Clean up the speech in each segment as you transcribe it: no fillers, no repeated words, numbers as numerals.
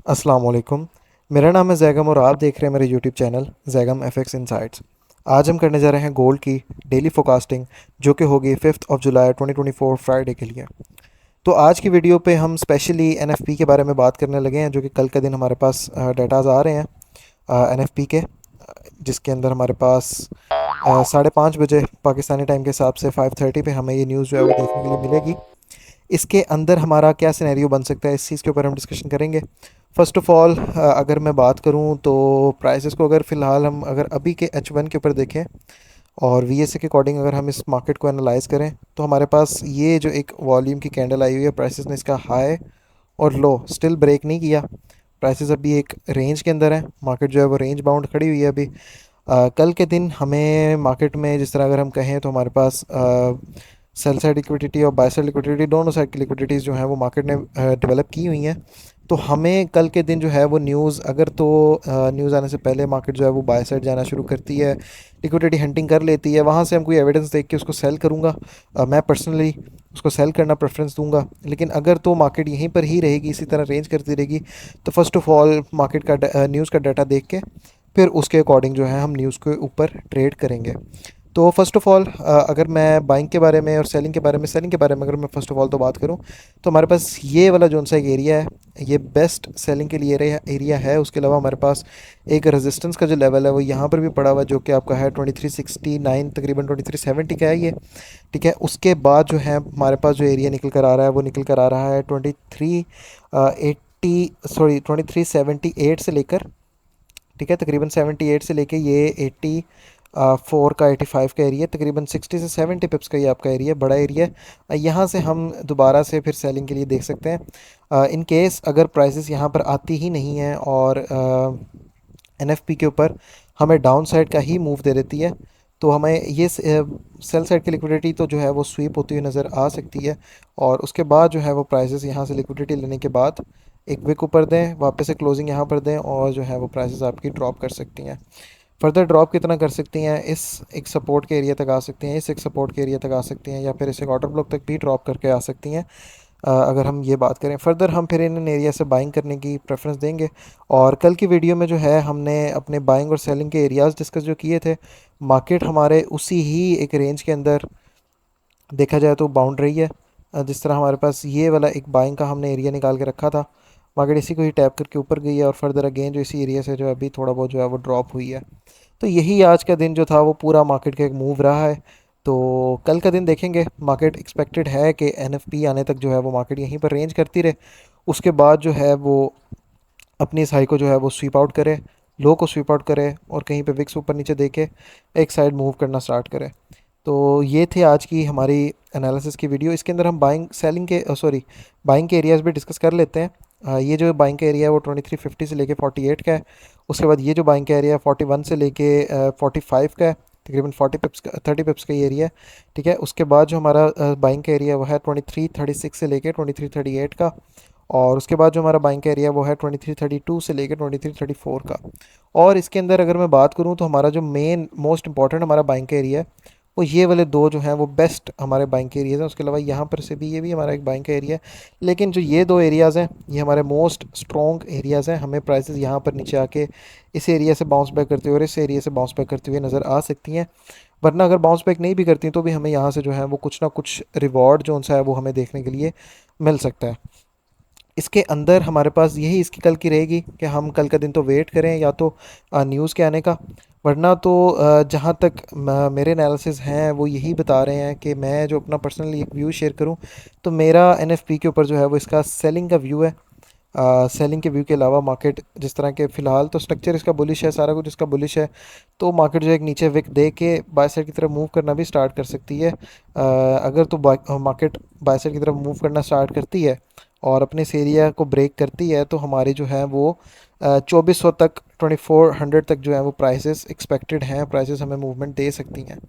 अस्सलाम वालेकुम। मेरा नाम है जैगम और आप देख रहे हैं मेरे YouTube channel Zaigham FX insights. आज हम करने जा रहे हैं गोल्ड की डेली फोरकास्टिंग, जो कि होगी 5 जुलाई 2024 फ्राइडे के लिए। तो आज की वीडियो पे हम स्पेशली एनएफपी के बारे में बात करने लगे हैं, जो कि कल के दिन हमारे पास डाटाज आ रहे हैं एनएफपी के, जिसके अंदर हमारे पास 5:30 बजे पाकिस्तानी टाइम के हिसाब से 5:30 पे हमें ये न्यूज़ जो है वो देखने के लिए मिलेगी। इसके अंदर हमारा क्या सिनेरियो बन सकता है, इस चीज़ के ऊपर हम डिस्कशन करेंगे। फ़र्स्ट ऑफ़ ऑल, अगर मैं बात करूं तो प्राइसेस को अगर फ़िलहाल हम अगर अभी के H1 के ऊपर देखें और VSA के अकॉर्डिंग अगर हम इस मार्केट को एनालाइज करें, तो हमारे पास ये जो एक वॉल्यूम की कैंडल आई हुई है, प्राइसेस ने इसका हाई और लो स्टिल ब्रेक नहीं किया। प्राइसेस अभी एक रेंज के अंदर है, मार्केट जो है वो रेंज बाउंड खड़ी हुई है अभी। कल के दिन हमें मार्केट में जिस तरह अगर हम कहें तो हमारे पास सेल साइड लिक्विडिटी और बाय साइड लिक्विडिटी, दोनों साइड की लिक्विडिटीज़ जो हैं वो मार्केट ने डेवलप की हुई हैं। तो हमें कल के दिन जो है वो न्यूज़ अगर तो न्यूज़ आने से पहले मार्केट जो है वो बाय साइड जाना शुरू करती है, लिक्विडिटी हंटिंग कर लेती है, वहाँ से हम कोई एविडेंस देख के उसको सेल करूँगा। मैं पर्सनली उसको सेल करना प्रेफरेंस दूंगा। लेकिन अगर तो मार्केट यहीं पर ही रहेगी, इसी तरह रेंज करती रहेगी, तो फर्स्ट ऑफ़ ऑल मार्केट का न्यूज़ का डाटा देख के फिर उसके अकॉर्डिंग जो है हम न्यूज़ के ऊपर ट्रेड करेंगे। तो फर्स्ट ऑफ़ ऑल, अगर मैं बाइंग के बारे में और सेलिंग के बारे में अगर मैं फ़र्स्ट ऑफ़ ऑल तो बात करूं, तो हमारे पास ये वाला जोन सा एक एरिया है, ये बेस्ट सेलिंग के लिए एरिया है। उसके अलावा हमारे पास एक रेजिस्टेंस का जो लेवल है वो यहाँ पर भी पड़ा हुआ है, जो कि आपका है 2369, तकरीबन 2370 का है ये। ठीक है, उसके बाद जो है हमारे पास जो एरिया निकल कर आ रहा है वो निकल कर आ रहा है 2378 से लेकर, ठीक है, तकरीबन 78 से लेके ये 84 का 85 का एरिया, तकरीबन 60 से 70 पिप्स का ये आपका एरिया, बड़ा एरिया है। यहाँ से हम दोबारा से फिर सेलिंग के लिए देख सकते हैं। इन केस अगर प्राइसेस यहाँ पर आती ही नहीं हैं और एनएफपी के ऊपर हमें डाउन साइड का ही मूव दे देती है, तो हमें ये सेल साइड की लिक्विडिटी तो जो है वो स्वीप होती हुई नज़र आ सकती है। और उसके बाद जो है वो प्राइसेस यहाँ से लिक्विडिटी लेने के बाद एक विक ऊपर दें, वापस से क्लोजिंग यहाँ पर दें, और जो है वो प्राइसेस आपकी ड्रॉप कर सकती हैं। फर्दर ड्रॉप कितना कर सकती हैं, इस एक सपोर्ट के एरिया तक आ सकती हैं, इस एक सपोर्ट के एरिया तक आ सकती हैं, या फिर इस एक ऑर्डर ब्लॉक तक भी ड्रॉप करके आ सकती हैं। अगर हम ये बात करें फर्दर, हम फिर इन एरिया से बाइंग करने की प्रेफरेंस देंगे। और कल की वीडियो में जो है हमने अपने बाइंग और सेलिंग के एरियाज़ डिस्कस जो किए थे, मार्केट हमारे उसी ही एक रेंज के अंदर देखा जाए तो बाउंड रही है। जिस तरह हमारे पास ये वाला एक बाइंग का हमने एरिया निकाल के रखा था, मार्केट इसी को ही टैप करके ऊपर गई है, और फर्दर अगेन जो इसी एरिया से जो अभी थोड़ा बहुत जो है वो ड्रॉप हुई है। तो यही आज का दिन जो था वो पूरा मार्केट का एक मूव रहा है। तो कल का दिन देखेंगे, मार्केट एक्सपेक्टेड है कि एनएफपी आने तक जो है वो मार्केट यहीं पर रेंज करती रहे, उसके बाद जो है वो अपनी इस हाई को जो है वो स्वीप आउट करे, लो को स्वीप आउट करे, और कहीं पे विक्स ऊपर नीचे देके एक साइड मूव करना स्टार्ट करे। तो ये थे आज की हमारी एनालिसिस की वीडियो। इसके अंदर हम बाइंग सेलिंग के सॉरी बाइंग के एरियाज़ भी डिस्कस कर लेते हैं। ये जो बाइंग का एरिया है वो 2350 से लेके 48 का है। उसके बाद ये जो बाइंग का एरिया है 41 से लेके 45 का है, तकरीबन 30 पिप्स का ये एरिया है। ठीक है, उसके बाद जो हमारा बाइंग का एरिया वो है 2336 से लेके 2338 का। और उसके बाद जो हमारा बाइंग का एरिया वो है 2332 से लेकर 2334 का। और इसके अंदर अगर मैं बात करूं तो हमारा जो मेन मोस्ट इंपॉर्टेंट हमारा बाइंग का एरिया है वो ये वाले दो जो हैं वो बेस्ट हमारे बाइंग के एरियाज़ हैं। उसके अलावा यहाँ पर से भी ये भी हमारा एक बाइंग का एरिया है, लेकिन जो ये दो एरियाज़ हैं ये हमारे मोस्ट स्ट्रॉन्ग एरियाज़ हैं। हमें प्राइसेस यहाँ पर नीचे आके इस एरिया से बाउंस बैक करते हुए और इस एरिया से बाउंस बैक करते हुए नज़र आ सकती हैं। वरना अगर बाउंस बैक नहीं भी करती तो भी हमें यहाँ से जो है वो कुछ ना कुछ रिवॉर्ड जो सा है वो हमें देखने के लिए मिल सकता है। इसके अंदर हमारे पास यही इसकी कल की रहेगी कि हम कल का दिन तो वेट करें या तो न्यूज़ के आने का, वरना तो जहाँ तक मेरे एनालिसिस हैं वो यही बता रहे हैं कि मैं जो अपना पर्सनली एक व्यू शेयर करूं, तो मेरा एनएफपी के ऊपर जो है वो इसका सेलिंग का व्यू है। सेलिंग के व्यू के अलावा मार्केट जिस तरह के फ़िलहाल तो स्ट्रक्चर इसका बुलिश है, सारा कुछ इसका बुलिश है, तो मार्केट जो एक नीचे विक दे के बाय साइड की तरफ मूव करना भी स्टार्ट कर सकती है। अगर तो मार्केट बाय साइड की तरफ मूव करना स्टार्ट करती है और अपने इस एरिया को ब्रेक करती है, तो हमारी जो है वो 2400 तक, 2400 तक जो है वो प्राइसेस एक्सपेक्टेड हैं, प्राइसेस हमें मूवमेंट दे सकती हैं।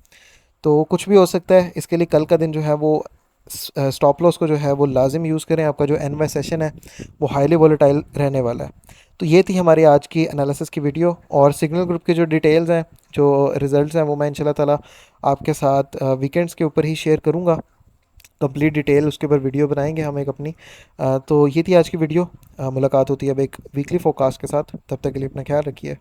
तो कुछ भी हो सकता है, इसके लिए कल का दिन जो है वो स्टॉप लॉस को जो है वो लाजिम यूज़ करें। आपका जो एन वाई सेशन है वो हाईली वॉलेटाइल रहने वाला है। तो ये थी हमारी आज की एनालिसिस की वीडियो, और सिग्नल ग्रुप की जो डिटेल्स हैं, जो रिज़ल्ट्स हैं, वो मैं इंशाल्लाह ताला आपके साथ वीकेंड्स के ऊपर ही शेयर करूँगा। कंप्लीट डिटेल उसके ऊपर वीडियो बनाएंगे हम एक अपनी। तो ये थी आज की वीडियो। मुलाकात होती है अब एक वीकली फोरकास्ट के साथ। तब तक के लिए अपना ख्याल रखिए।